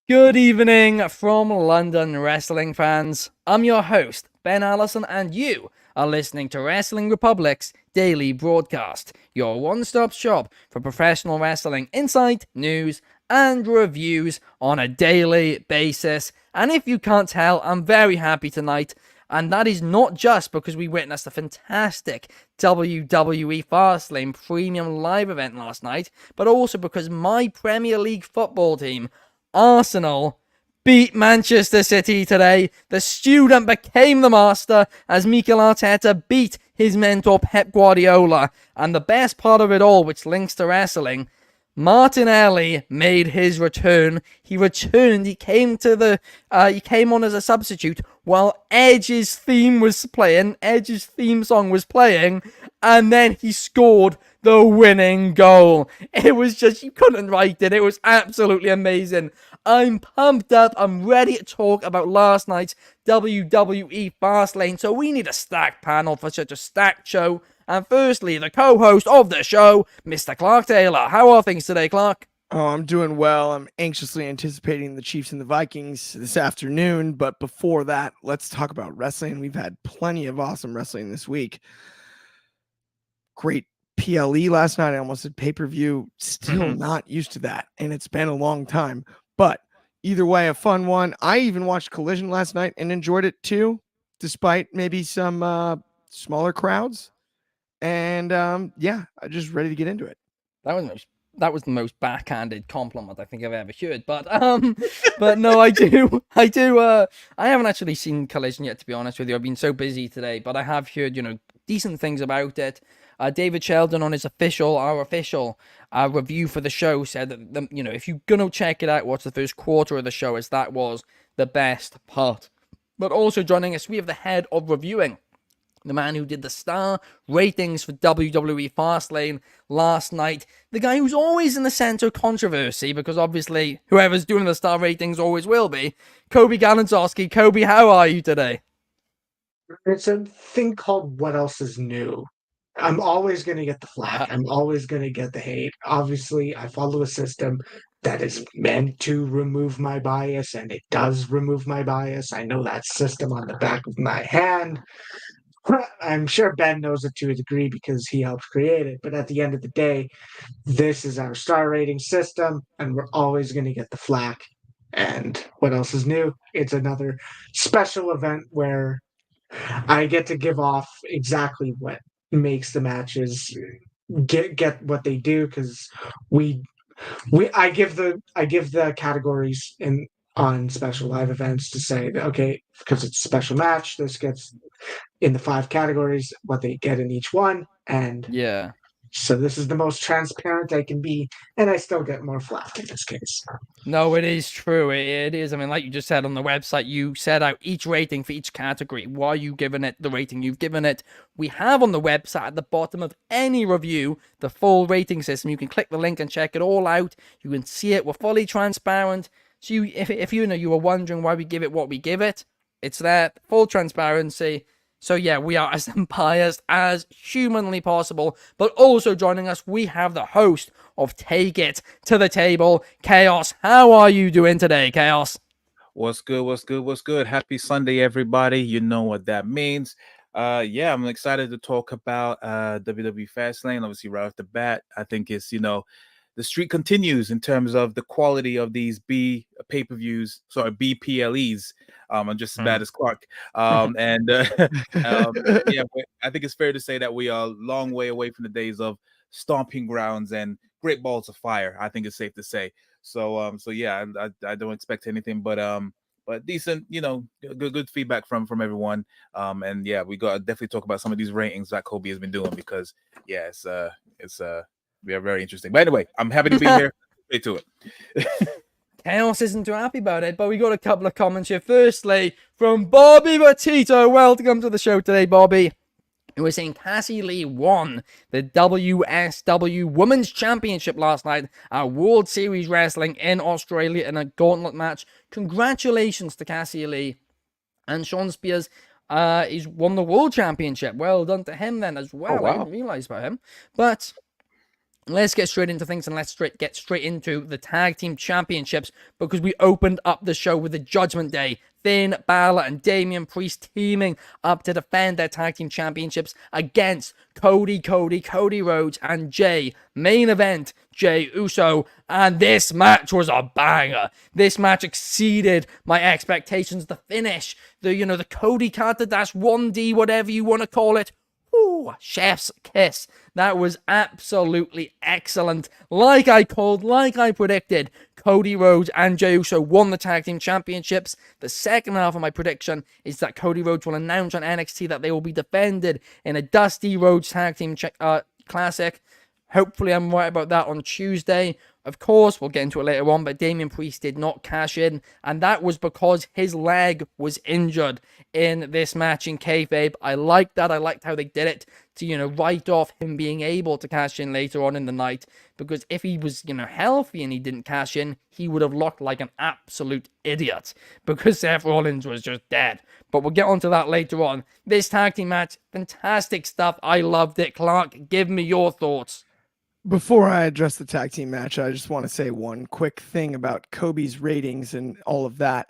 Good evening from London, wrestling fans. I'm your host, Ben Allison, and you are listening to Wrestling Republic's daily broadcast, your one-stop shop for professional wrestling insight, news, and reviews on a daily basis. And if you can't tell, I'm very happy tonight, and that is not just because we witnessed a fantastic WWE Fastlane premium live event last night, but also because my Premier League football team, Arsenal, beat Manchester City today. The student became the master as Mikel Arteta beat his mentor Pep Guardiola. And the best part of it all, which links to wrestling, Martinelli made his return. He returned. He came on as a substitute while Edge's theme was playing. Edge's theme song was playing, and then he scored the winning goal. It was just, you couldn't write it. It was absolutely amazing. I'm pumped up. I'm ready to talk about last night's WWE Fastlane. So we need a stacked panel for such a stacked show. And firstly, the co-host of the show, Mr. Clark Taylor. How are things today, Clark? Oh, I'm doing well. I'm anxiously anticipating the Chiefs and the Vikings this afternoon. But before that, let's talk about wrestling. We've had plenty of awesome wrestling this week. Great PLE last night. I almost said pay-per-view. Still not used to that. And it's been a long time. But either way, a fun one. I even watched Collision last night and enjoyed it too, despite maybe some smaller crowds. And yeah, I'm just ready to get into it. That was the most backhanded compliment I think I've ever heard. But no, I haven't actually seen Collision yet, to be honest with you. I've been so busy today, but I have heard, decent things about it. David Sheldon on his official review for the show said that, if you're going to check it out, watch the first quarter of the show, as that was the best part. But also joining us, we have the head of reviewing, the man who did the star ratings for WWE Fastlane last night, the guy who's always in the center of controversy, because obviously whoever's doing the star ratings always will be, Coby Galenzoski. Coby, how are you today? It's a thing called what else is new. I'm always going to get the flack. I'm always going to get the hate. Obviously, I follow a system that is meant to remove my bias, and it does remove my bias. I know that system on the back of my hand. I'm sure Ben knows it to a degree because he helped create it. But at the end of the day, this is our star rating system, and we're always going to get the flack. And what else is new? It's another special event where I get to give off exactly what makes the matches get what they do, because I give the categories on special live events to say that, okay, because it's a special match, this gets in the 5 categories what they get in each one, and yeah. So this is the most transparent I can be, and I still get more flack in this case. No, it is true. It is. I mean, like you just said on the website, you set out each rating for each category. Why are you giving it the rating you've given it? We have on the website at the bottom of any review the full rating system. You can click the link and check it all out. You can see it. We're fully transparent. So if you were wondering why we give it what we give it, it's there, full transparency. So yeah, we are as unbiased as humanly possible. But also joining us, we have the host of Take It to the Table, Chaos. How are you doing today, Chaos? What's good? Happy Sunday, everybody. You know what that means. Yeah, I'm excited to talk about WWE Fastlane. Obviously, right off the bat, I think it's, the streak continues in terms of the quality of these B PLEs. I'm just as bad as Clark. Yeah, but I think it's fair to say that we are a long way away from the days of stomping grounds and great balls of fire. I think it's safe to say. So yeah, I don't expect anything but decent, good feedback from everyone. And yeah, we got to definitely talk about some of these ratings that Coby has been doing, because yeah, it's very interesting. But anyway, I'm happy to be here. Straight to it. Chaos isn't too happy about it, but we got a couple of comments here. Firstly, from Bobby Batito. Welcome to the show today, Bobby. Who was saying Cassie Lee won the WSW Women's Championship last night at World Series Wrestling in Australia in a gauntlet match. Congratulations to Cassie Lee. And Sean Spears, he's won the World Championship. Well done to him then as well. Oh, wow. I didn't realize about him. But let's get straight into things and let's get straight into the Tag Team Championships, because we opened up the show with the Judgment Day. Finn Balor and Damian Priest teaming up to defend their Tag Team Championships against Cody Rhodes, and Jay. Main event, Jey Uso. And this match was a banger. This match exceeded my expectations. The finish, the Cody Carter dash 1D, whatever you want to call it. Ooh, chef's kiss. That was absolutely excellent. Like I called, like I predicted, Cody Rhodes and Jey Uso won the Tag Team Championships. The second half of my prediction is that Cody Rhodes will announce on NXT that they will be defended in a Dusty Rhodes Tag Team Classic. Hopefully I'm right about that on Tuesday. Of course, we'll get into it later on, but Damian Priest did not cash in, and that was because his leg was injured in this match in kayfabe. I liked that. I liked how they did it to, write off him being able to cash in later on in the night, because if he was, healthy and he didn't cash in, he would have looked like an absolute idiot, because Seth Rollins was just dead. But we'll get onto that later on. This tag team match, fantastic stuff. I loved it. Clark, give me your thoughts. Before I address the tag team match, I just want to say one quick thing about Kobe's ratings and all of that.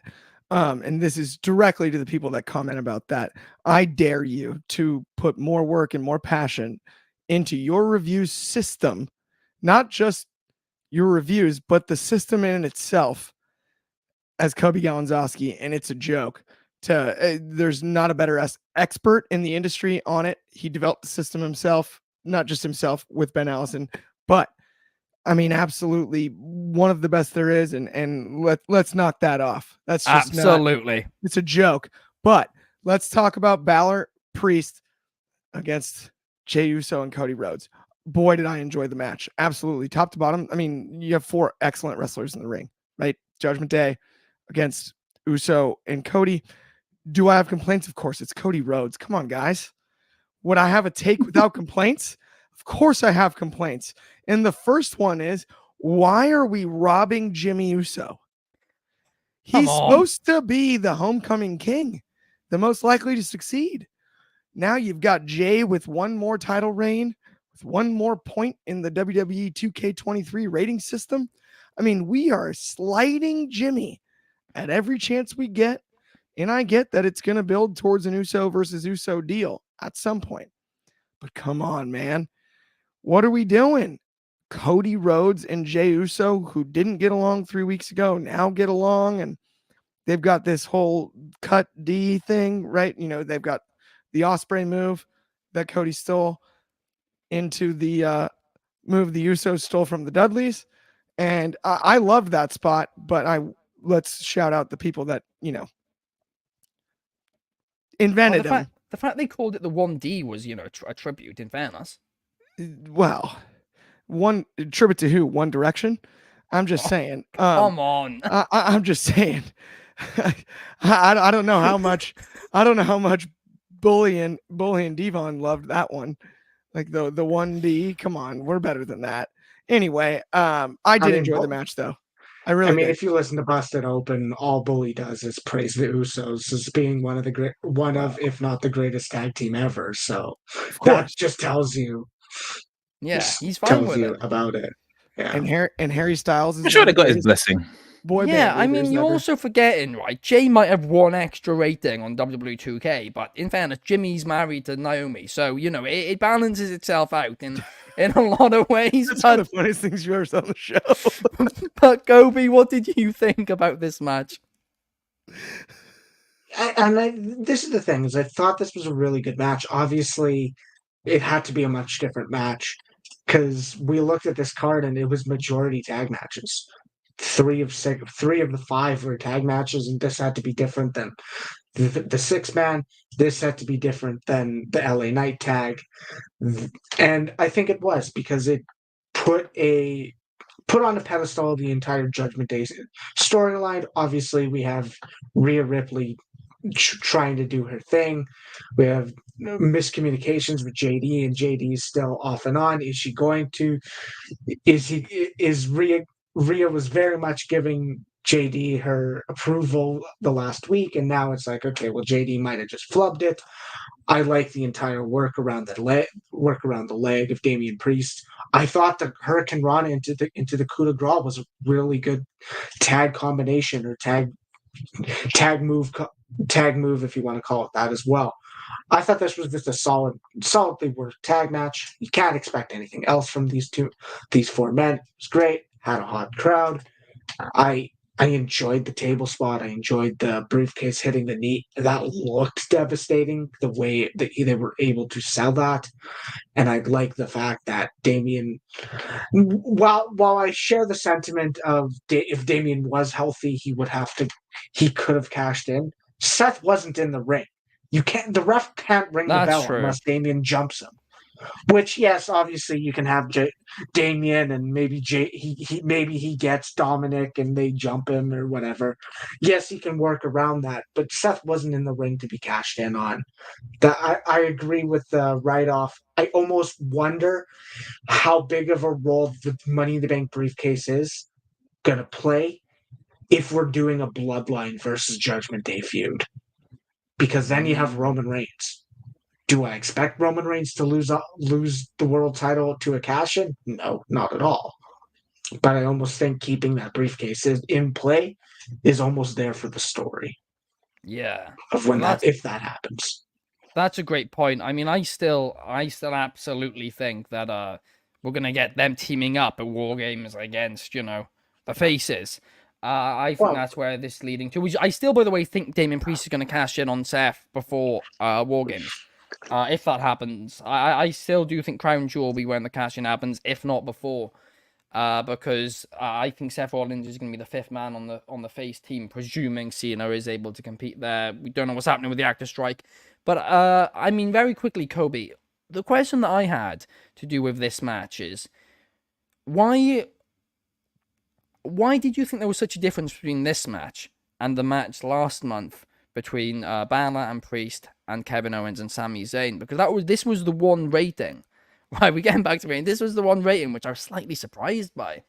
And this is directly to the people that comment about that. I dare you to put more work and more passion into your review system, not just your reviews, but the system in itself, as Coby Galenzoski, and it's a joke. There's not a better expert in the industry on it. He developed the system himself. Not just himself with Ben Allison, but I mean, absolutely one of the best there is. And let's knock that off. That's just absolutely. It's a joke, but let's talk about Balor Priest against Jey Uso and Cody Rhodes. Boy, did I enjoy the match. Absolutely. Top to bottom. I mean, you have 4 excellent wrestlers in the ring, right? Judgment Day against Uso and Cody. Do I have complaints? Of course, it's Cody Rhodes. Come on, guys. Would I have a take without complaints? Of course I have complaints. And the first one is, why are we robbing Jimmy Uso? He's supposed to be the homecoming king, the most likely to succeed. Now you've got Jay with one more title reign, with one more point in the WWE 2K23 rating system. I mean, we are sliding Jimmy at every chance we get. And I get that it's going to build towards an Uso versus Uso deal at some point. But come on, man. What are we doing? Cody Rhodes and Jey Uso, who didn't get along 3 weeks ago, now get along. And they've got this whole cut D thing, right? They've got the Ospreay move that Cody stole into the move the Usos stole from the Dudleys. And I loved that spot, but let's shout out the people that, invented them. The fact they called it the 1D was, a tribute, in fairness. Well, one tribute to who? One Direction? I'm just saying. Come on. I'm just saying. I don't know how much. I don't know how much Bully and Devon loved that one. Like the 1D. Come on, we're better than that. Anyway, I did enjoy the match though. I mean, if you listen to Busted Open, all Bully does is praise the Usos as being one of, if not the greatest tag team ever. So that just tells you. Yeah, he's fine with it. About it. Yeah. And Harry Styles is. I'm sure they got his blessing. Yeah, I mean, you're also forgetting, right? Jay might have 1 extra rating on WWE 2K, but in fairness, Jimmy's married to Naomi, so it balances itself out in a lot of ways. That's one of the funniest things you ever saw on the show. But Kobe, what did you think about this match? This is the thing: is I thought this was a really good match. Obviously, it had to be a much different match because we looked at this card and it was majority tag matches. 3 of the 5 were tag matches, and this had to be different than the 6-man. This had to be different than the LA Knight tag, and I think it was because it put a put on a pedestal the entire Judgment Day storyline. Obviously, we have Rhea Ripley trying to do her thing. We have miscommunications with JD, and JD is still off and on. Is she going to? Is Rhea was very much giving JD her approval the last week, and now it's like, okay, well, JD might have just flubbed it. I like the entire work around the leg of Damian Priest. I thought the Hurricane Rana into the coup de grace was a really good tag combination or tag move if you want to call it that as well. I thought this was just a solidly worked tag match. You can't expect anything else from these four men. It was great. Had a hot crowd. I enjoyed the table spot. I enjoyed the briefcase hitting the knee. That looked devastating, the way that they were able to sell that. And I like the fact that Damian, while I share the sentiment of if Damian was healthy, he could have cashed in. Seth wasn't in the ring. The ref can't ring the bell unless Damian jumps him. Which, yes, obviously you can have Damian and maybe he gets Dominic and they jump him or whatever. Yes, he can work around that, but Seth wasn't in the ring to be cashed in on. I agree with the write-off. I almost wonder how big of a role the Money in the Bank briefcase is going to play if we're doing a Bloodline versus Judgment Day feud. Because then you have Roman Reigns. Do I expect Roman Reigns to lose the world title to a cash-in? No, not at all. But I almost think keeping that briefcase in play is almost there for the story. Yeah. Of if that happens. That's a great point. I mean, I still absolutely think that we're gonna get them teaming up at War Games against, the faces. I think that's where this is leading to. I still, by the way, think Damian Priest is going to cash in on Seth before War Games. If that happens, I still do think Crown Jewel will be when the cash-in happens, if not before, because I think Seth Rollins is going to be the fifth man on the face team, presuming Cena is able to compete there. We don't know what's happening with the actor strike, but I mean, very quickly, Coby, the question that I had to do with this match is why did you think there was such a difference between this match and the match last month between Balor and Priest and Kevin Owens and Sami Zayn? Because this was the one rating. Right, we're getting back to rating. This was the one rating which I was slightly surprised by.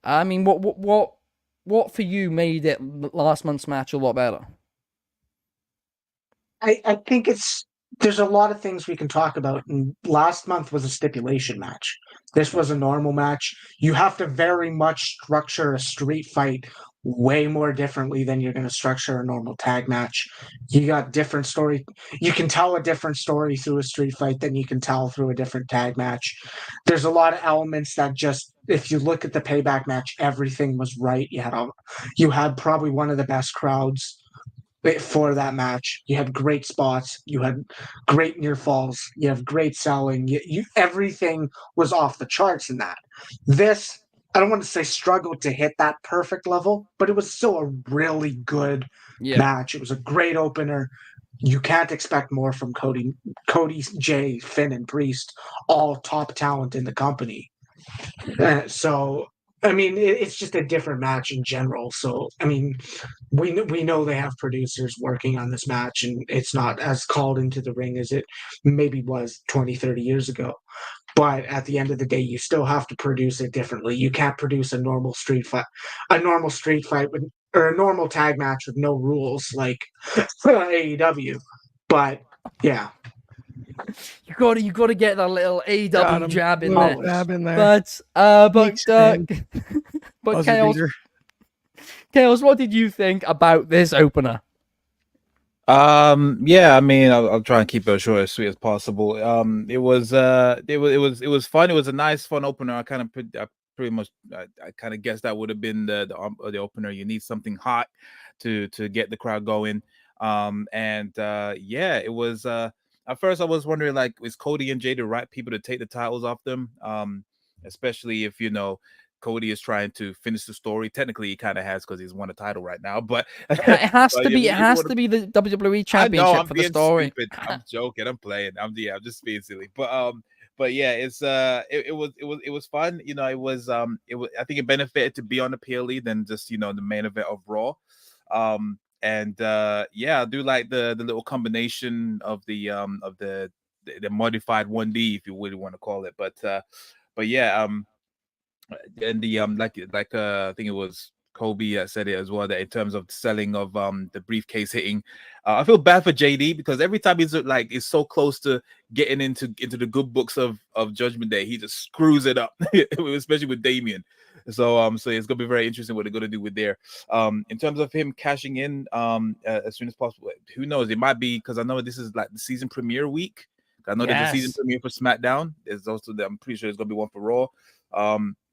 I mean, what for you made it last month's match a lot better? I think there's a lot of things we can talk about. And last month was a stipulation match. This was a normal match. You have to very much structure a street fight way more differently than you're going to structure a normal tag match. You got different story. You can tell a different story through a street fight than you can tell through a different tag match. There's a lot of elements that just, if you look at the Payback match, everything was right. You had probably one of the best crowds for that match. You had great spots. You had great near falls. You have great selling. Everything was off the charts in that. This, I don't want to say struggled to hit that perfect level, but it was still a really good match. It was a great opener. You can't expect more from Cody, Jay, Finn, and Priest, all top talent in the company. So, I mean, it's just a different match in general. So, I mean, we know they have producers working on this match, and it's not as called into the ring as it maybe was 20, 30 years ago. But at the end of the day, you still have to produce it differently. You can't produce a normal street fight or a normal tag match with no rules like AEW. But yeah. You got to get that little AEW jab in there. Jab in there. But Chaos, what did you think about this opener? Yeah, I mean, I'll try and keep it as short as sweet as possible. It was fun. It was a nice, fun opener. I kind of guessed that would have been the opener. You need something hot to get the crowd going. It was. At first, I was wondering, like, is Cody and Jade the right people to take the titles off them? Especially if Cody is trying to finish the story. Technically, he kind of has because he's won a title right now. But it has to be. It has to be the WWE Championship for the story. Stupid. I'm joking. I'm playing. I'm just being silly. But but yeah, it was fun. You know, it was, I think it benefited to be on the PLE than just, you know, the main event of Raw. And yeah, I do like the little combination of the modified 1D, if you really want to call it. But yeah, and the I think it was Kobe that said it as well, that in terms of selling of the briefcase hitting, I feel bad for JD because every time he's like is so close to getting into the good books of Judgment Day, he just screws it up, especially with Damien. So it's gonna be very interesting what they're gonna do with there. In terms of him cashing in as soon as possible, who knows? It might be because I know this is like the season premiere week. I know there's a season premiere for SmackDown. There's also I'm pretty sure there's gonna be one for Raw.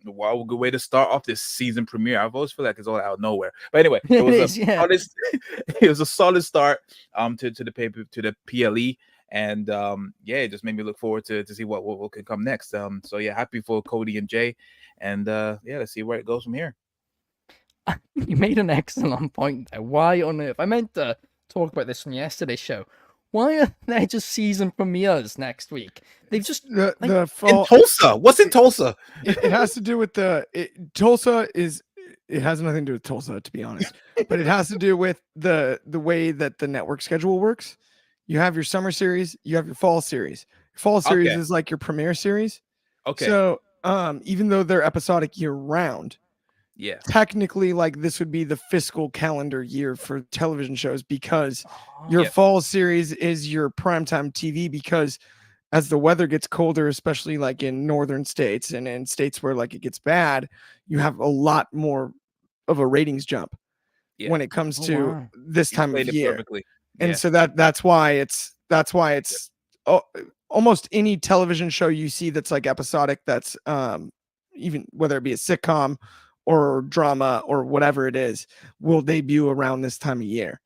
Wow, a good way to start off this season premiere. I've always feel like it's all out of nowhere. But anyway, it was solid, it was a solid start to the paper to the PLE. And yeah, it just made me look forward to see what could come next. So yeah, happy for Cody and Jay. And yeah, let's see where it goes from here. You made an excellent point there. Why on earth? I meant to talk about this from yesterday's show. Why are there just season premieres next week? They've just the fall in Tulsa. What's in Tulsa? It has to do with Tulsa is. It has nothing to do with Tulsa, to be honest, but it has to do with the way that the network schedule works. You have your summer series, you have your fall series. Fall series is like your premiere series. Okay. So even though they're episodic year round, yeah, technically like this would be the fiscal calendar year for television shows because your fall series is your primetime TV, because as the weather gets colder, especially like in northern states and in states where like it gets bad, you have a lot more of a ratings jump when it comes to this time of year. And so that's why it's almost any television show you see that's like episodic, that's even whether it be a sitcom or drama or whatever it is, will debut around this time of year.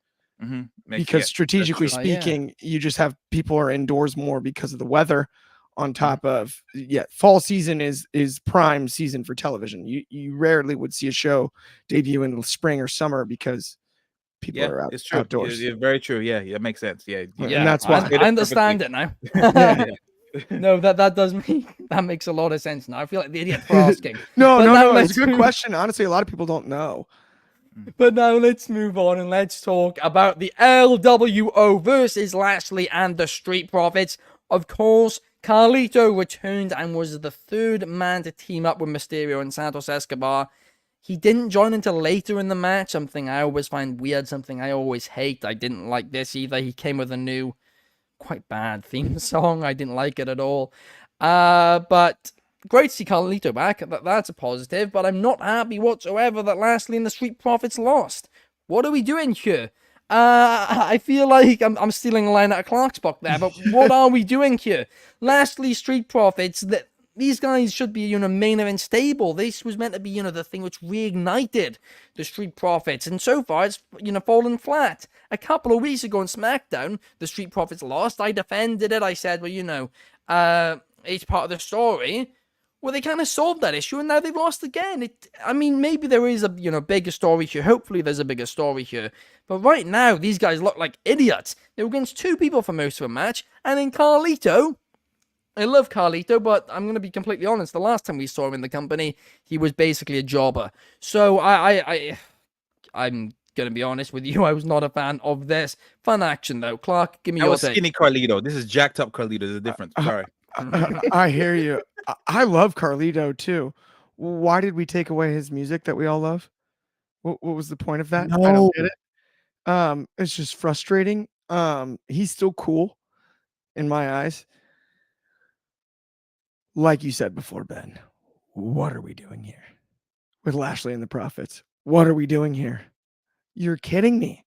Because strategically speaking, you just have people are indoors more because of the weather, on top of fall season is prime season for television. You rarely would see a show debut in the spring or summer because people are it's true. outdoors. It's very true. Yeah, it makes sense. Yeah, and that's why I understand it now. No, that makes a lot of sense now. I feel like the idiot for asking. No, it's a good question. Honestly, a lot of people don't know. But now let's move on and let's talk about the LWO versus Lashley and the Street Profits. Of course, Carlito returned and was the third man to team up with Mysterio and Santos Escobar. He didn't join until later in the match, something I always find weird, something I always hate. I didn't like this either. He came with a new, quite bad theme song. I didn't like it at all. But great to see Carlito back. That's a positive, but I'm not happy whatsoever that Lashley and the Street Profits lost. What are we doing here? I feel like I'm stealing a line out of Clark's book there, but what are we doing here? Lashley, Street Profits, these guys should be, main event stable. This was meant to be, the thing which reignited the Street Profits, and so far it's, fallen flat. A couple of weeks ago on SmackDown, the Street Profits lost. I defended it. I said, well, it's part of the story. Well, they kind of solved that issue, and now they've lost again. Maybe there is a, bigger story here. Hopefully there's a bigger story here. But right now, these guys look like idiots. They were against two people for most of the match, and then Carlito. I love Carlito, but I'm going to be completely honest. The last time we saw him in the company, he was basically a jobber. So I'm going to be honest with you. I was not a fan of this. Fun action, though. Clark, give me your take. That was skinny Carlito. This is jacked up Carlito. There's a difference. Sorry. I hear you. I love Carlito, too. Why did we take away his music that we all love? What was the point of that? No. I don't get it. It's just frustrating. He's still cool in my eyes. Like you said before, Ben, what are we doing here with Lashley and the Profits? What are we doing here? You're kidding me.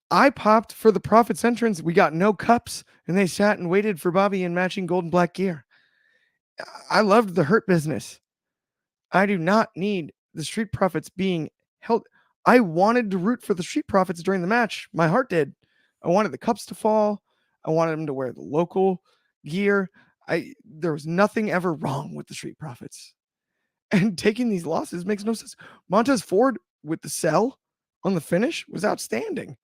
I popped for the Profits entrance. We got no cups, and they sat and waited for Bobby in matching gold and black gear. I loved the Hurt Business. I do not need the Street Profits being held. I wanted to root for the Street Profits during the match. My heart did. I wanted the cups to fall. I wanted them to wear the local gear. There was nothing ever wrong with the Street Profits, and taking these losses makes no sense. Montez Ford with the sell on the finish was outstanding.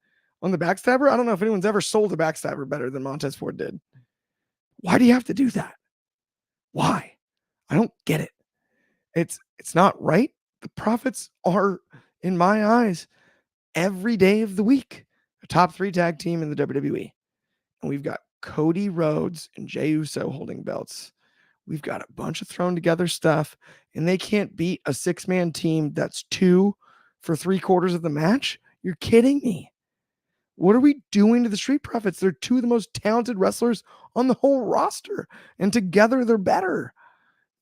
On the backstabber, I don't know if anyone's ever sold a backstabber better than Montez Ford did. Why do you have to do that? Why? I don't get it. It's not right. The Profits are, in my eyes, every day of the week, a top 3 tag team in the WWE. And we've got Cody Rhodes and Jey Uso holding belts. We've got a bunch of thrown together stuff, and they can't beat a 6-man team that's 2 for 3/4 of the match. You're kidding me. What are we doing to the Street Profits? They're 2 of the most talented wrestlers on the whole roster, and together they're better.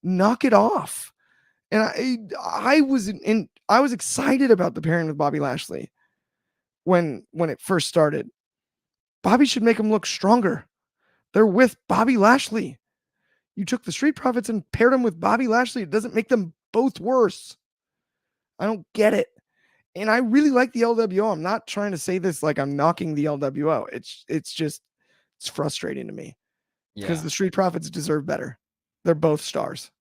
Knock it off. And I was excited about the pairing with Bobby Lashley when it first started. Bobby should make him look stronger. They're with Bobby Lashley. You took the Street Profits and paired them with Bobby Lashley. It doesn't make them both worse. I don't get it. And I really like the LWO. I'm not trying to say this like I'm knocking the LWO. It's frustrating to me because the Street Profits deserve better. They're both stars.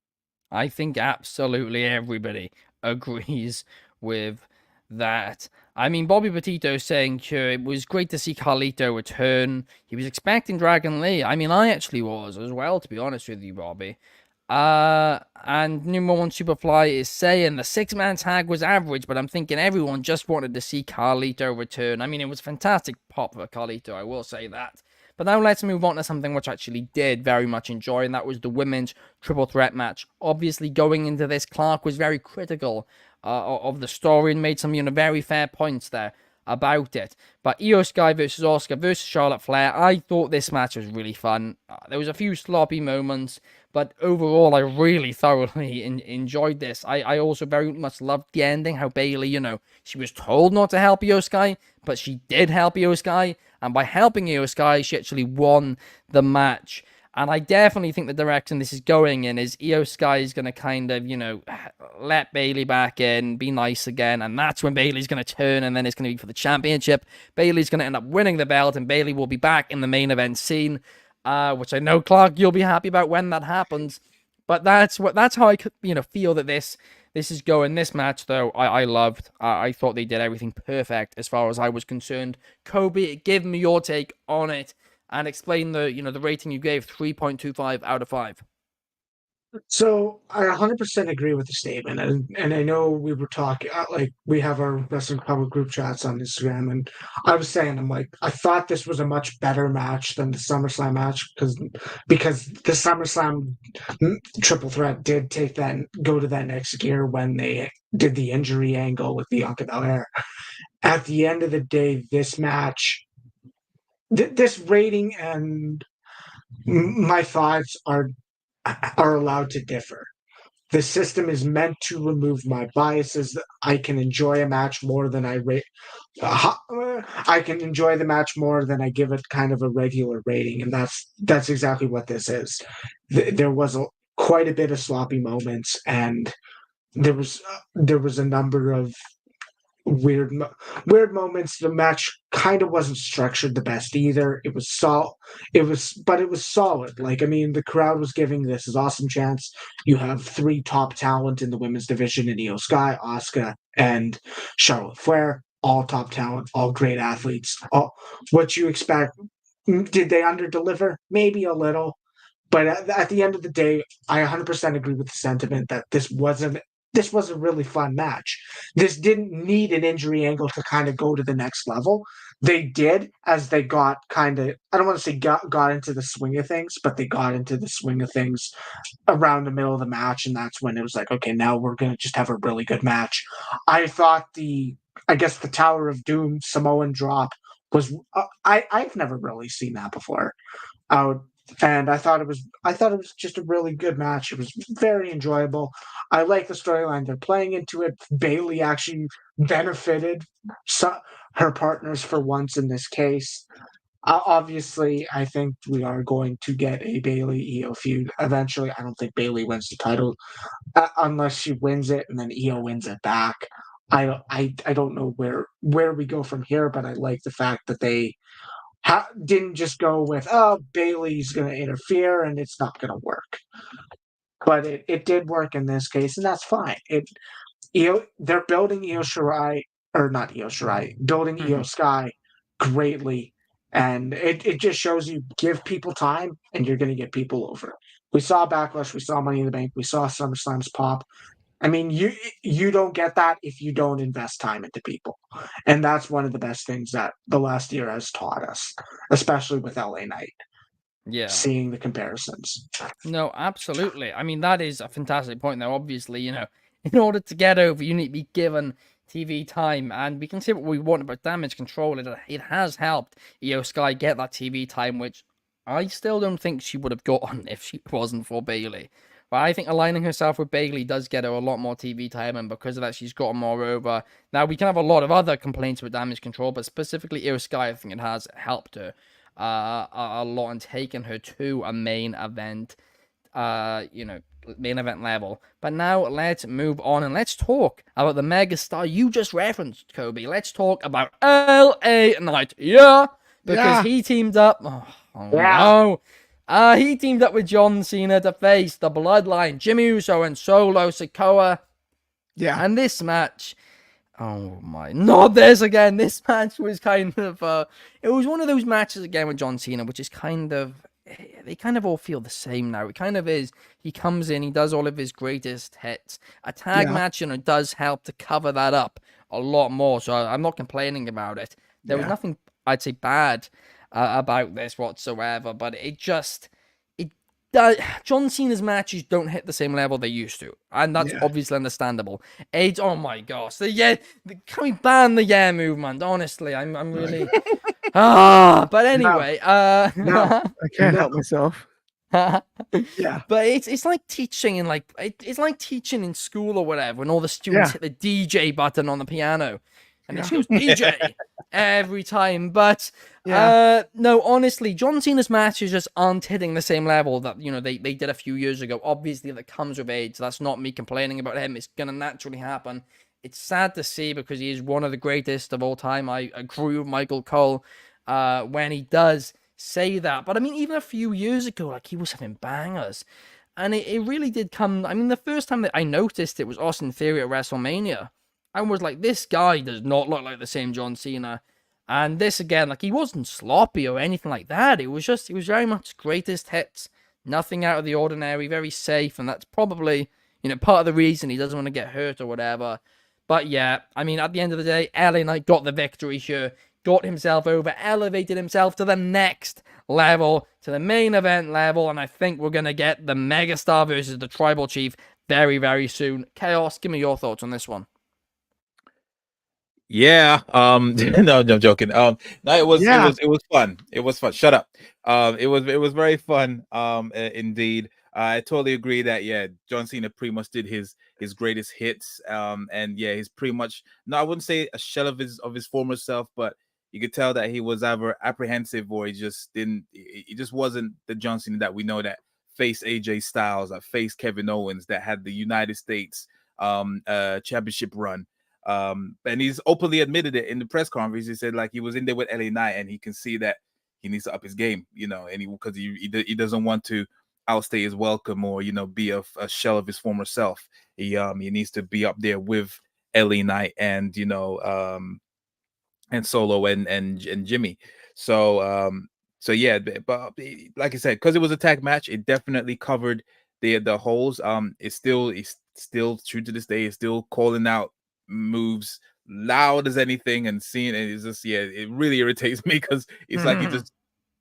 I think absolutely everybody agrees with that. I mean, Bobby Petito saying it was great to see Carlito return. He was expecting Dragon Lee. I mean, I actually was as well, to be honest with you, Bobby. And number one Superfly is saying the 6-man tag was average, but I'm thinking everyone just wanted to see Carlito return. I mean, it was fantastic pop for Carlito, I will say that. But now let's move on to something which I actually did very much enjoy, and that was the women's triple threat match. Obviously, going into this, Clark was very critical of the story and made some, very fair points there about it. But Io Sky versus Asuka versus Charlotte Flair, I thought this match was really fun. There was a few sloppy moments, but overall, I really thoroughly enjoyed this. I also very much loved the ending, how Bayley, she was told not to help Io Sky, but she did help Io Sky, and by helping Io Sky, she actually won the match. And I definitely think the direction this is going in is Io Sky is going to kind of, let Bayley back in, be nice again, and that's when Bayley's going to turn, and then it's going to be for the championship. Bayley's going to end up winning the belt, and Bayley will be back in the main event scene, which I know, Clark, you'll be happy about when that happens. But that's how I feel that this is going. This match, though, I loved. I thought they did everything perfect as far as I was concerned. Coby, give me your take on it. And explain the rating you gave, 3.25 out of 5. So I 100% agree with the statement, and I know we were talking like we have our Wrestling Public group chats on Instagram, and I was saying I thought this was a much better match than the SummerSlam match because the SummerSlam triple threat did go to that next gear when they did the injury angle with Bianca Belair. At the end of the day, this match, this rating and my thoughts are allowed to differ. The system is meant to remove my biases. I can enjoy a match more than I rate. I can enjoy the match more than I give it kind of a regular rating, and that's exactly what this is. There was quite a bit of sloppy moments, and there was a number of weird moments. The match kind of wasn't structured the best either. It was but it was solid. Like, I mean, the crowd was giving this an awesome chance. You have 3 top talent in the women's division in Io Sky, Asuka, and Charlotte Flair. All top talent, all great athletes. All what you expect. Did they underdeliver? Maybe a little. But at the end of the day, I 100% agree with the sentiment that this was a really fun match. This didn't need an injury angle to kind of go to the next level. They did as they got kind of, I don't want to say got into the swing of things, but they got into the swing of things around the middle of the match, and that's when it was like, okay, now we're going to just have a really good match. I thought I guess the Tower of Doom Samoan drop was, I've never really seen that before. And I thought it was just a really good match. It was very enjoyable. I like the storyline they're playing into it. Bayley actually benefited her partners for once in this case. Obviously, I think we are going to get a Bayley Io feud eventually. I don't think Bayley wins the title unless she wins it and then Io wins it back. I don't know where we go from here, but I like the fact that they didn't just go with, oh, Bayley's going to interfere and it's not going to work. But it did work in this case, and that's fine. They're building Io Shirai, or not Io Shirai, building Io Sky greatly, And it just shows you give people time and you're going to get people over. We saw Backlash, we saw Money in the Bank, we saw SummerSlam's pop. I mean, you don't get that if you don't invest time into people. And that's one of the best things that the last year has taught us, especially with LA Knight, Yeah. seeing the comparisons. No, absolutely. I mean, that is a fantastic point there. Obviously, in order to get over, you need to be given TV time. And we can say what we want about Damage Control. It has helped Io Sky get that TV time, which I still don't think she would have gotten if she wasn't for Bailey. But I think aligning herself with Bailey does get her a lot more TV time, and because of that, she's gotten more over. Now, we can have a lot of other complaints with Damage Control, but specifically Io Sky, I think it has helped her a lot and taken her to a main event main event level. But now let's move on and let's talk about the megastar you just referenced, Coby. Let's talk about LA Knight. Yeah, because he teamed up. No. He teamed up with John Cena to face the Bloodline, Jimmy Uso and Solo Sikoa. Yeah. And this match, oh my, not this again. This match was kind of, it was one of those matches again with John Cena, which is kind of, they kind of all feel the same now. It kind of is. He comes in, he does all of his greatest hits. A tag match, does help to cover that up a lot more. So I'm not complaining about it. There was nothing, I'd say, bad about this whatsoever, but it does. John Cena's matches don't hit the same level they used to, and that's obviously understandable. Oh my gosh, can we ban the movement? Honestly, I'm really but anyway, no, I can't help myself. But it's like teaching in it's like teaching in school or whatever, when all the students hit the DJ button on the piano, and it goes DJ every time. But no, honestly, John Cena's matches just aren't hitting the same level that they did a few years ago. Obviously, that comes with age. That's not me complaining about him. It's gonna naturally happen. It's sad to see because he is one of the greatest of all time. I agree with Michael Cole when he does say that. But I mean, even a few years ago, he was having bangers. And it really did come. I mean, the first time that I noticed it was Austin Theory at WrestleMania. I was like, this guy does not look like the same John Cena. And this again, he wasn't sloppy or anything like that. It was very much greatest hits. Nothing out of the ordinary, very safe. And that's probably, part of the reason he doesn't want to get hurt or whatever. But yeah, I mean, at the end of the day, LA Knight got the victory here. Got himself over, elevated himself to the next level, to the main event level, and I think we're going to get the Megastar versus the Tribal Chief very, very soon. Chaos, give me your thoughts on this one. Yeah. No, I'm joking. No, it was fun. It was fun. Shut up. It was very fun. Indeed. I totally agree that John Cena pretty much did his greatest hits. And he's pretty much, no, I wouldn't say a shell of his former self, but you could tell that he was either apprehensive or he just wasn't the John Cena that we know, that faced AJ Styles, that faced Kevin Owens, that had the United States championship run. And he's openly admitted it in the press conference. He said he was in there with LA Knight and he can see that he needs to up his game, and because he doesn't want to outstay his welcome or be a shell of his former self. He needs to be up there with LA Knight and and Solo and Jimmy. So but like I said, because it was a tag match, it definitely covered the holes. It's still true to this day. It's still calling out moves loud as anything and seeing it. It's just it really irritates me because it's like he just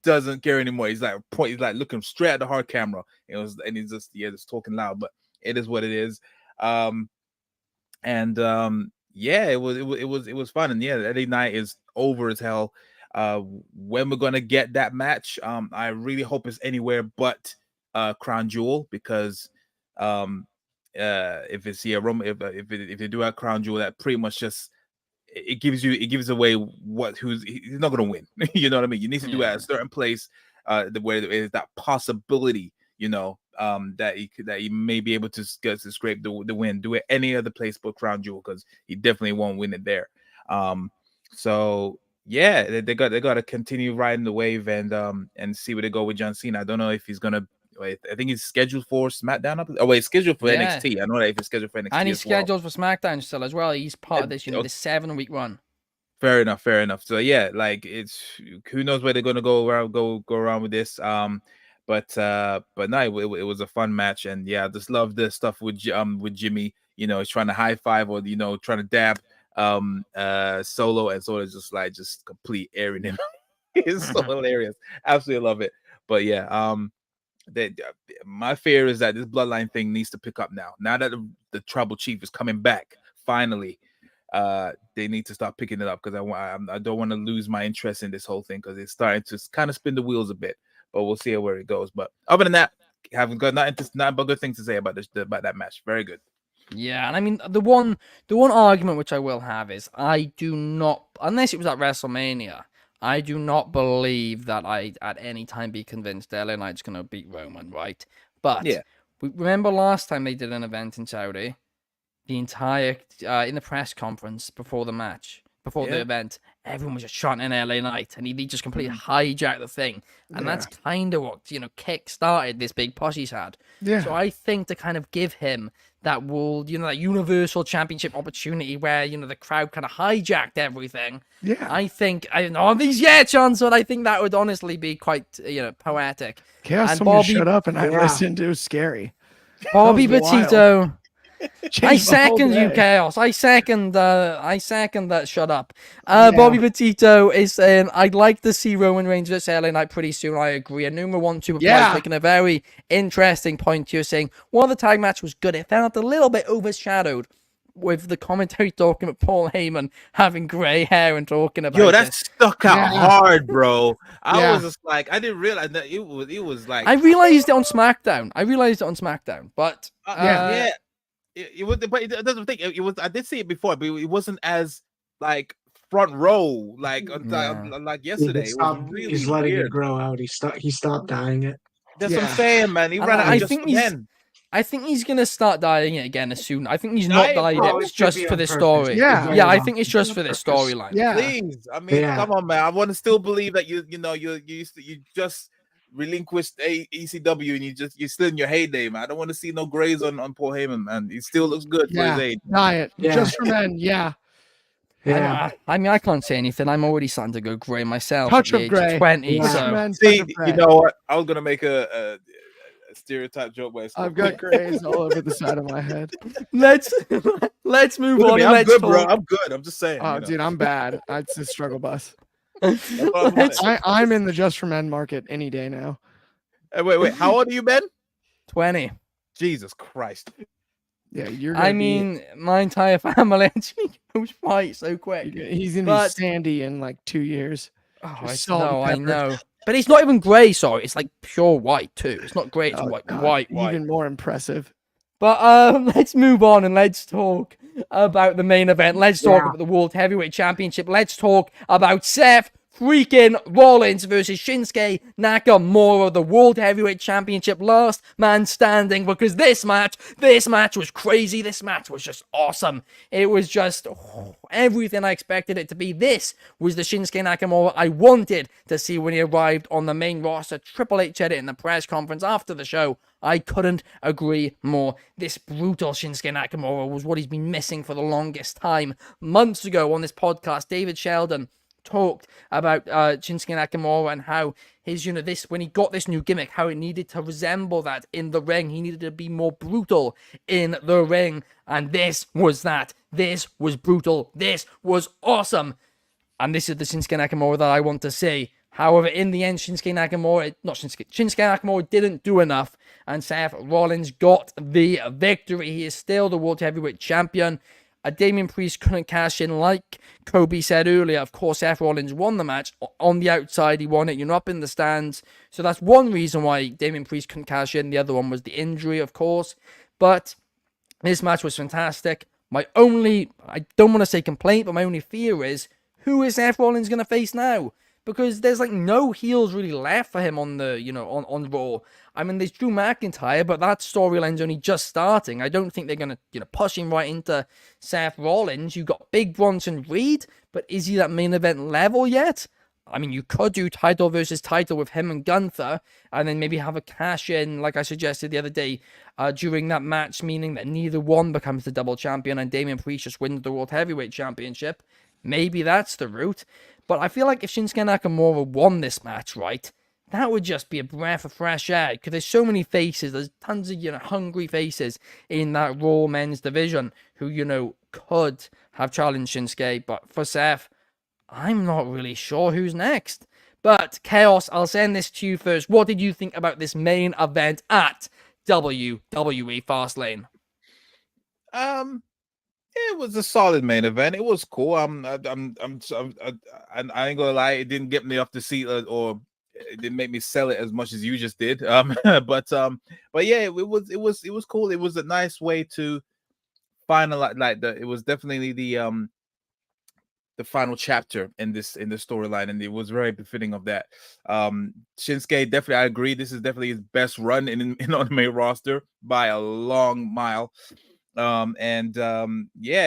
doesn't care anymore. He's looking straight at the hard camera. He's just talking loud, but it is what it is. It was fun. And LA Knight is over as hell. When we're gonna get that match, I really hope it's anywhere but Crown Jewel, because if it's if they do a Crown Jewel, that pretty much just it gives away he's not gonna win. You know what I mean? You need to do it at a certain place where there is that possibility, that he may be able to scrape the win. Do it any other place but Crown Jewel, because he definitely won't win it there. So yeah, they got to continue riding the wave and see where they go with John Cena. I don't know if he's gonna. I think he's scheduled for SmackDown. He's scheduled for NXT. I know that if he's scheduled for NXT, and he's scheduled for SmackDown still as well. He's part of this, the 7-week run. Fair enough, fair enough. So yeah, like it's who knows where they're gonna go around with this. But no, it was a fun match, and yeah, I just love the stuff with Jimmy. He's trying to high five or trying to dab Solo, and Solo just complete airing him. It's so hilarious. Absolutely love it. But yeah, my fear is that this bloodline thing needs to pick up now. Now that the tribal chief is coming back, finally, they need to start picking it up because I don't want to lose my interest in this whole thing because it's starting to kind of spin the wheels a bit. But we'll see where it goes. But other than that, haven't got nothing but good things to say about that match. Very good. Yeah, and I mean the one argument which I will have is I do not, unless it was at WrestleMania, I do not believe that I'd at any time be convinced LA Knight's going to beat Roman, right? But yeah, remember last time they did an event in Saudi, the entire in the press conference before the match, before the event, everyone was just chanting LA Knight, and he just completely hijacked the thing, and that's kind of what kick-started this big push he's had. Yeah. So I think to kind of give him that that Universal Championship opportunity where the crowd kind of hijacked everything. Yeah. I think I don't know these chants, but I think that would honestly be quite poetic. Chaos, And somebody Bobby- shut up and I Yeah. listened. It was scary. Bobby That was Petito. I Changed my whole second you, day. Chaos. I second that. Shut up. Bobby Petito is saying, I'd like to see Roman Reigns versus LA Knight pretty soon. I agree. And number 1, 2 Yeah. making a very interesting point here, saying, while the tag match was good, it felt a little bit overshadowed with the commentary talking about Paul Heyman having grey hair and talking about yo, that this. stuck out Yeah. hard, bro. I Yeah. was just like, I didn't realize that it was like, I realized it on SmackDown. But yeah. It was, but it doesn't think it was. I did see it before, but it wasn't as like front row like like yesterday. It was really He's letting weird. it grow out. He stopped dyeing it. That's what Yeah. I'm saying, man. He And ran out I of just think he's- men. I think he's gonna start dyeing it again as soon. I think he's Dye not it, dyed bro. it. It It's could just be for on the purpose. story. Yeah. Yeah, I Very think it's well. just for the Purpose. storyline. Yeah. Please, I mean, Yeah. come on, man. I want to still believe that you just relinquished ECW and you're still in your heyday, man. I don't want to see no grays on Paul Heyman, man. He still looks good for his Yeah. age. Diet. Yeah. Just for men. Yeah. Yeah. I mean, I can't say anything. I'm already starting to go grey myself. Touch at of the age grey. 20. Yeah. Just for So men. Touch See, of gray. you know what? I was gonna make a stereotype joke, but it's I've got grays all over the side of my head. let's move Look at on me, and I'm let's good, bro. talk. I'm good. I'm just saying. Oh, you know. dude, I'm bad. It's a struggle bus. That's what I'm Let's- saying. I'm in the just for men market any day now. Hey, wait. How old are you, Ben? 20. Jesus Christ. Yeah, you're. I mean, my entire family actually goes white so quick. he's gonna but- be sandy in like 2 years. Oh, Just salt and I pepper. know. But it's not even grey, sorry. It's like pure white too. It's not grey, it's Oh, white, God, white. Even more impressive. But let's move on and let's talk about the main event. Let's talk about the World Heavyweight Championship. Let's talk about Seth freaking Rollins versus Shinsuke Nakamura, the World Heavyweight Championship last man standing, because this match was crazy. This match was just awesome. It was just everything I expected it to be. This was the Shinsuke Nakamura I wanted to see when he arrived on the main roster. Triple H said it in the press conference after the show. I couldn't agree more. This brutal Shinsuke Nakamura was what he's been missing for the longest time. Months ago on this podcast, David Sheldon talked about Shinsuke Nakamura and how his, when he got this new gimmick, how it needed to resemble that in the ring. He needed to be more brutal in the ring. And this was that. This was brutal. This was awesome. And this is the Shinsuke Nakamura that I want to see. However, in the end, Shinsuke Nakamura didn't do enough, and Seth Rollins got the victory. He is still the World Heavyweight Champion. Damian Priest couldn't cash in, like Coby said earlier. Of course, Seth Rollins won the match. On the outside, he won it. You're up in the stands. So that's one reason why Damian Priest couldn't cash in. The other one was the injury, of course. But this match was fantastic. I don't want to say complaint, but my only fear is, who is Seth Rollins going to face now? Because there's like no heels really left for him on the, on Raw. I mean, there's Drew McIntyre, but that storyline's only just starting. I don't think they're going to, push him right into Seth Rollins. You got Big Bronson Reed, but is he that main event level yet? I mean, you could do title versus title with him and Gunther, and then maybe have a cash in, like I suggested the other day, during that match, meaning that neither one becomes the double champion and Damian Priest just wins the World Heavyweight Championship. Maybe that's the route. But I feel like if Shinsuke Nakamura won this match, right, that would just be a breath of fresh air. Because there's so many faces, there's tons of, hungry faces in that Raw men's division who, could have challenged Shinsuke. But for Seth, I'm not really sure who's next. But Chaos, I'll send this to you first. What did you think about this main event at WWE Fastlane? It was a solid main event. It was cool. I ain't gonna lie. It didn't get me off the seat, or it didn't make me sell it as much as you just did. But yeah, it was cool. It was a nice way to finalize. It was definitely the final chapter in this storyline, and it was very befitting of that. Shinsuke, definitely, I agree. This is definitely his best run in on the main roster by a long mile. Yeah,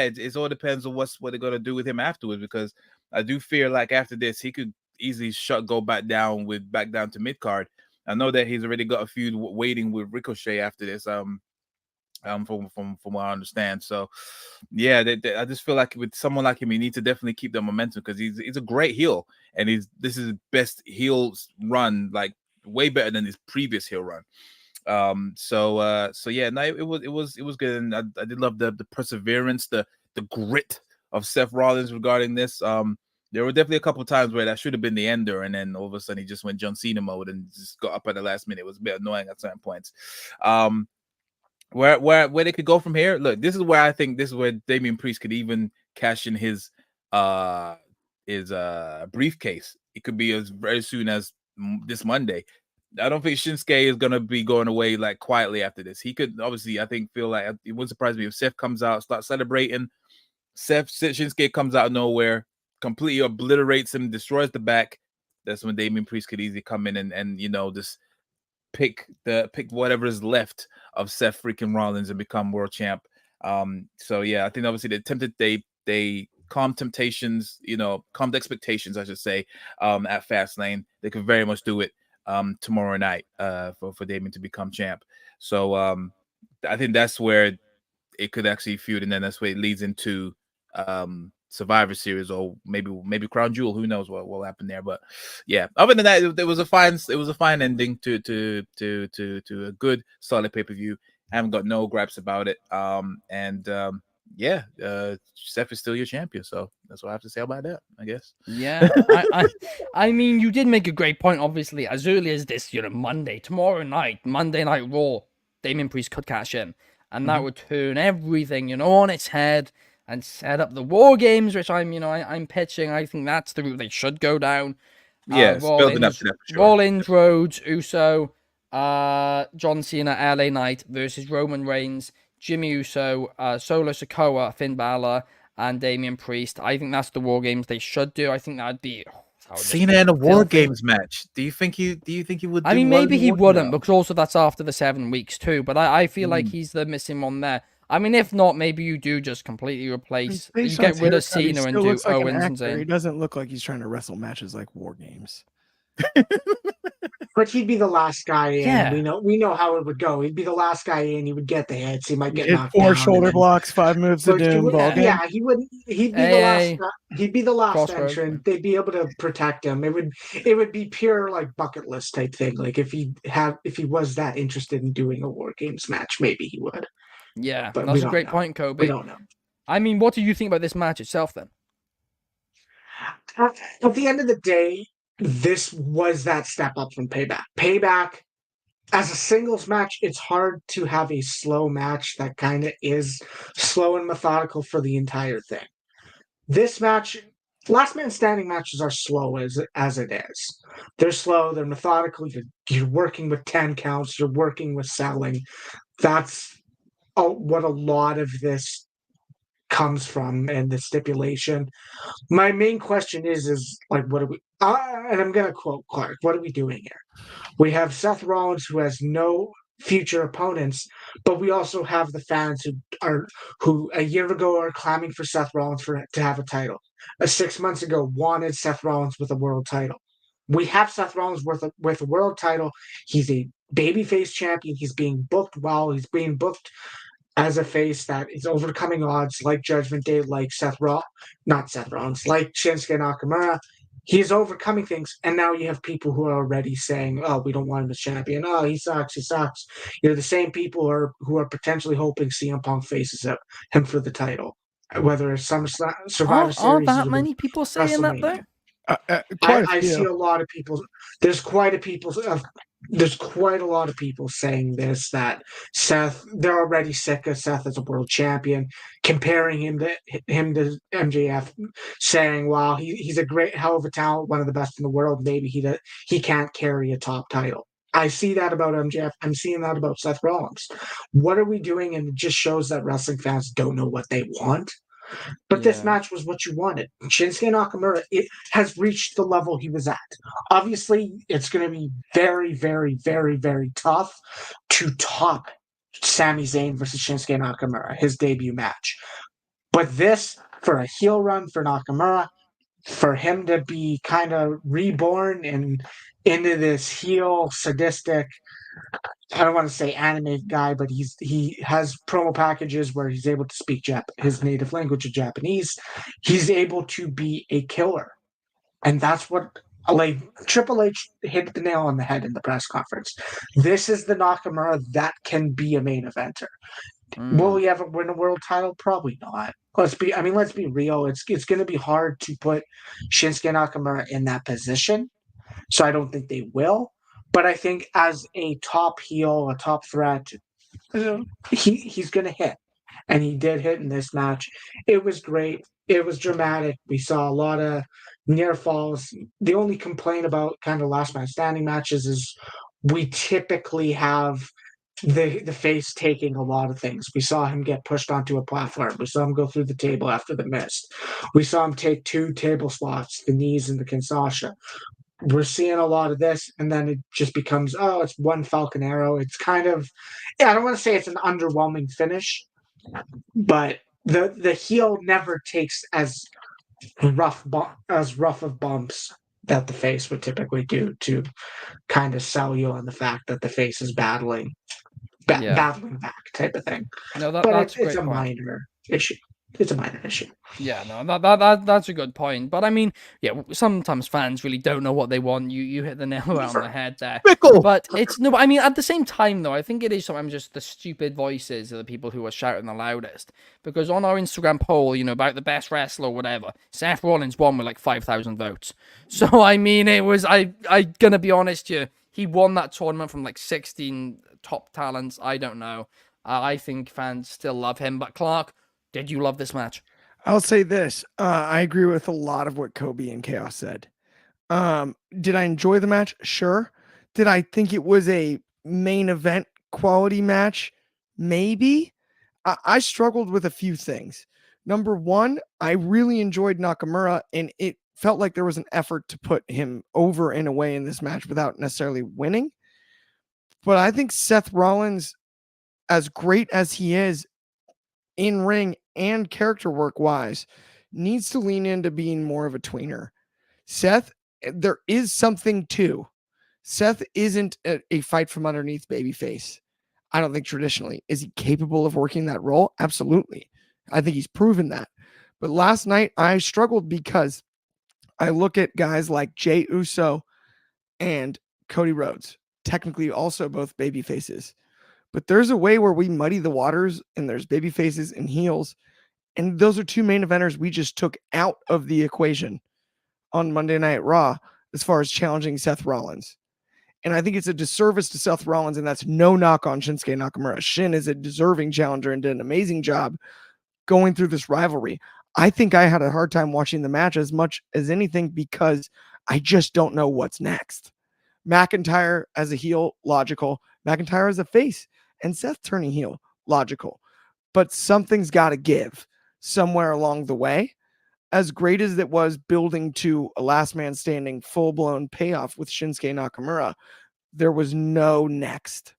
it all depends on what they're gonna do with him afterwards, because I do fear like after this he could easily go back down to mid card. I know that he's already got a feud waiting with Ricochet after this. From what I understand. So yeah, I just feel like with someone like him, you need to definitely keep the momentum, because he's a great heel, and this is his best heel run, like way better than his previous heel run. So yeah, no, it was good, and I did love the perseverance, the grit of Seth Rollins regarding this. There were definitely a couple of times where that should have been the ender, and then all of a sudden he just went John Cena mode and just got up at the last minute. It was a bit annoying at certain points. Where they could go from here. Look, this is where I think this is where Damian Priest could even cash in his briefcase. It could be as very soon as this Monday. I don't think Shinsuke is gonna be going away like quietly after this. He could obviously, I think, feel like it wouldn't surprise me if Seth comes out, starts celebrating. Shinsuke comes out of nowhere, completely obliterates him, destroys the back. That's when Damian Priest could easily come in and just pick whatever is left of Seth freaking Rollins and become world champ. So yeah, I think obviously they calmed temptations, calmed expectations, I should say, at Fastlane. They could very much do it tomorrow night for Damian to become champ. So I think that's where it could actually feud, and then that's where it leads into Survivor Series, or maybe Crown Jewel. Who knows what will happen there? But yeah, other than that, it was a fine ending to a good solid pay-per-view. I haven't got no gripes about it. Seth is still your champion, so that's what I have to say about that, I guess. Yeah, I mean, you did make a great point. Obviously, as early as this, tomorrow night, Monday Night Raw, Damian Priest could cash in, and that would turn everything, on its head and set up the War Games, which I'm pitching. I think that's the route they should go down. Yes, building up to that for sure. Rollins, Rhodes, Uso, John Cena, LA Knight versus Roman Reigns, Jimmy Uso, Solo Sikoa, Finn Balor, and Damian Priest. I think that's the War Games they should do. I think that'd be Cena in a War Games match. Do you think he would? I mean, maybe he wouldn't, because also that's after the 7 weeks too. But I feel like he's the missing one there. I mean, if not, maybe you do just completely replace. You get rid of Cena and do Owens and Zayn. He doesn't look like he's trying to wrestle matches like War Games. But he'd be the last guy in. Yeah. We know how it would go. He'd be the last guy in. He would get the hits. He might get Hit knocked 4 down. shoulder blocks, 5 moves to doom. Ball game. Yeah, he wouldn't. He'd be the last. He'd be the last entrant. They'd be able to protect him. It would be pure like bucket list type thing. Like if he was that interested in doing a War Games match, maybe he would. Yeah, but that's a great point, Coby. We don't know. I mean, what do you think about this match itself then? At the end of the day, this was that step up from Payback. Payback, as a singles match, it's hard to have a slow match that kind of is slow and methodical for the entire thing. This match, last man standing matches are slow as it is. They're slow, they're methodical. You're working with 10 counts, you're working with selling. That's what a lot of this comes from, and the stipulation. My main question is like, what are we? And I'm gonna quote Clark. What are we doing here? We have Seth Rollins, who has no future opponents, but we also have the fans who a year ago are clamming for Seth Rollins to have a title. 6 months ago wanted Seth Rollins with a world title. We have Seth Rollins with a world title. He's a babyface champion. He's being booked well. He's being booked as a face that is overcoming odds like Judgment Day, like not Seth Rollins, like Shinsuke Nakamura. He's overcoming things, and now you have people who are already saying, "Oh, we don't want him as champion. Oh, he sucks. He sucks." You're the same people who are potentially hoping CM Punk faces him for the title, whether it's Survivor Are Series that or many people saying that though? WrestleMania. Quite a I see few. a lot of people. There's quite a people. There's quite a lot of people saying this that Seth. They're already sick of Seth as a world champion, comparing him to MJF, saying, "Wow, he's a great hell of a talent, one of the best in the world. Maybe he can't carry a top title." I see that about MJF. I'm seeing that about Seth Rollins. What are we doing? And it just shows that wrestling fans don't know what they want. But this Yeah. match was what you wanted. Shinsuke Nakamura has reached the level he was at. Obviously, it's going to be very, very, very, very tough to top Sami Zayn versus Shinsuke Nakamura, his debut match. But this, for a heel run for Nakamura, for him to be kind of reborn and into this heel sadistic, I don't want to say anime guy, but he has promo packages where he's able to speak his native language of Japanese. He's able to be a killer, and that's what like Triple H hit the nail on the head in the press conference. This is the Nakamura that can be a main eventer. Will he ever win a world title? Probably not. Let's be real. It's going to be hard to put Shinsuke Nakamura in that position. So I don't think they will. But I think as a top heel, a top threat, he's going to hit. And he did hit in this match. It was great. It was dramatic. We saw a lot of near falls. The only complaint about kind of last man standing matches is we typically have the face taking a lot of things. We saw him get pushed onto a platform. We saw him go through the table after the mist. We saw him take 2 table slots, the knees and the Kinshasa. We're seeing a lot of this, and then it just becomes, oh, it's one Falcon Arrow. It's kind of, I don't want to say it's an underwhelming finish, but the heel never takes as rough of bumps that the face would typically do to kind of sell you on the fact that the face is battling back type of thing. No, But that's a it's great a point. minor issue. It's a minor issue. Yeah, no, that's a good point. But I mean, yeah, sometimes fans really don't know what they want. You hit the nail around the head there. Fickle. But it's no. I mean, at the same time, though, I think it is sometimes just the stupid voices of the people who are shouting the loudest. Because on our Instagram poll, about the best wrestler or whatever, Seth Rollins won with like 5,000 votes. So I mean, it was I gonna be honest here. He won that tournament from like 16 top talents. I don't know. I think fans still love him. But Clark, did you love this match? I'll say this. I agree with a lot of what Coby and Chaos said. Did I enjoy the match? Sure. Did I think it was a main event quality match? Maybe. I struggled with a few things. Number one, I really enjoyed Nakamura, and it felt like there was an effort to put him over in a way in this match without necessarily winning. But I think Seth Rollins, as great as he is in ring and character work wise, needs to lean into being more of a tweener. Seth, there is something to Seth isn't a fight from underneath babyface. I don't think traditionally. Is he capable of working that role? Absolutely. I think he's proven that. But last night I struggled because I look at guys like Jey Uso and Cody Rhodes, technically also both baby faces. But there's a way where we muddy the waters and there's baby faces and heels. And those are 2 main eventers we just took out of the equation on Monday Night Raw as far as challenging Seth Rollins. And I think it's a disservice to Seth Rollins, and that's no knock on Shinsuke Nakamura. Shin is a deserving challenger and did an amazing job going through this rivalry. I think I had a hard time watching the match as much as anything because I just don't know what's next. McIntyre as a heel, logical. McIntyre as a face. And Seth turning heel, logical. But something's got to give somewhere along the way. As great as it was building to a last man standing full-blown payoff with Shinsuke Nakamura, there was no next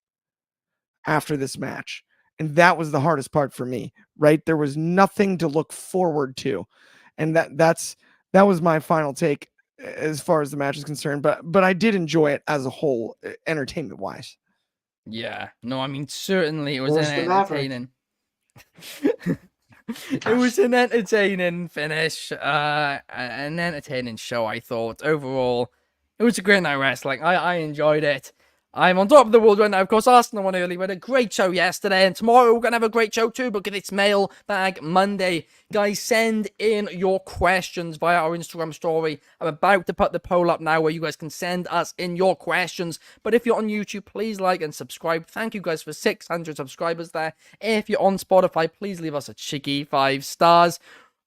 after this match. And that was the hardest part for me, right? There was nothing to look forward to. And that was my final take as far as the match is concerned. But I did enjoy it as a whole, entertainment-wise. Yeah, no, I mean, certainly it was Where's the Maverick? entertaining. It was an entertaining finish, an entertaining show, I thought. Overall, it was a great night of wrestling. I enjoyed it. I'm on top of the world right now. Of course, Arsenal won early. We had a great show yesterday, and tomorrow we're going to have a great show too, because it's Mailbag Monday. Guys, send in your questions via our Instagram story. I'm about to put the poll up now where you guys can send us in your questions. But if you're on YouTube, please like and subscribe. Thank you guys for 600 subscribers there. If you're on Spotify, please leave us a cheeky 5 stars.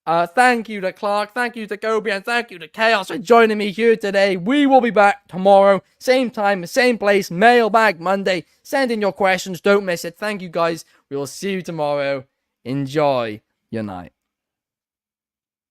Thank you to Clark, thank you to Coby, and thank you to Chaos for joining me here today. We will be back tomorrow, same time, same place, Mailbag Monday. Send in your questions, don't miss it. Thank you guys. We will see you tomorrow. Enjoy your night.